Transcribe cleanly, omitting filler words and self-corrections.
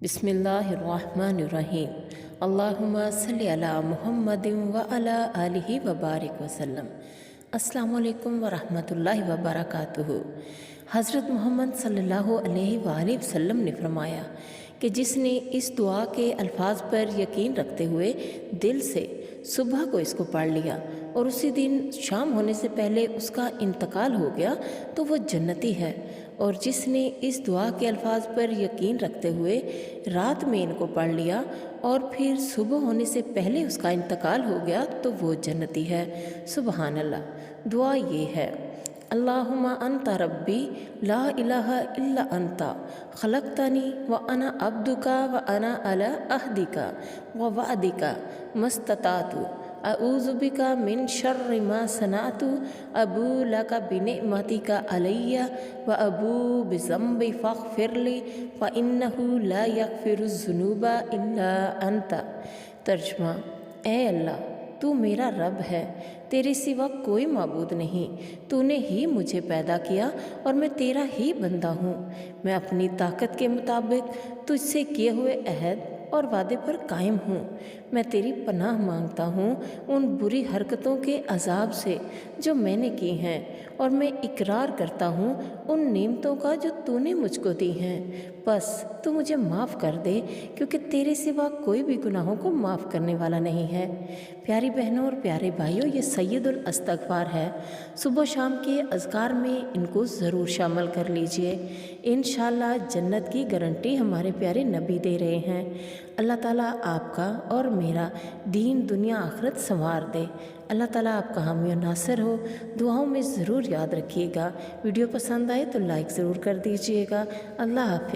बिस्मिल्लाहिर्रहमानिर्रहीम। अल्लाहुम्मा सल्लि अला मुहम्मदिन व अला आलिहि व बारिक वसल्लम। अस्सलामु अलैकुम व रहमतुल्लाहि व बरकातुहू। हज़रत मोहम्मद सल्लल्लाहु अलैहि वसल्लम ने फरमाया कि जिसने इस दुआ के अल्फाज पर यकीन रखते हुए दिल से सुबह को इसको पढ़ लिया और उसी दिन शाम होने से पहले उसका इंतकाल हो गया तो वो जन्नती है, और जिसने इस दुआ के अल्फाज पर यकीन रखते हुए रात में इनको पढ़ लिया और फिर सुबह होने से पहले उसका इंतकाल हो गया तो वो जन्नती है। सुबहान अल्लाह। दुआ ये है, अल्लाहुम्मा अंता रब्बी ला इलाहा इल्ला अंता खलक़तनी व अना अब्दुका व अना अला अहदिका व वअदिका मस्ततातु अऊज़ु बिका मिन शर्रि मा सनातु अबू लका बिनिअमतिका अलैया व अबू बिज़म्बि फ़ग़फ़िरली फ़इन्नहु ला यग़फ़िरुज़्ज़ुनूबा इल्ला अंता। तर्जुमा, ए अल्लाह, तू मेरा रब है, तेरे सिवा कोई माबूद नहीं, तूने ही मुझे पैदा किया और मैं तेरा ही बंदा हूँ। मैं अपनी ताकत के मुताबिक तुझसे किए हुए अहद और वादे पर कायम हूँ। मैं तेरी पनाह मांगता हूँ उन बुरी हरकतों के अजाब से जो मैंने की हैं, और मैं इकरार करता हूँ उन नेमतों का जो तूने मुझको दी हैं। बस तू मुझे माफ़ कर दे, क्योंकि तेरे सिवा कोई भी गुनाहों को माफ़ करने वाला नहीं है। प्यारी बहनों और प्यारे भाइयों, ये सैयदुल अस्तग़फ़ार है। सुबह शाम के अज़कार में इनको ज़रूर शामिल कर लीजिए। इंशाअल्लाह जन्नत की गारंटी हमारे प्यारे नबी दे रहे हैं। अल्लाह ताला आपका और मेरा दीन दुनिया आखिरत संवार दे। अल्लाह ताला आपका हामी और नासिर हो। दुआओं में ज़रूर याद रखिएगा। वीडियो पसंद आए तो लाइक ज़रूर कर दीजिएगा। अल्लाह हाफ़िज़।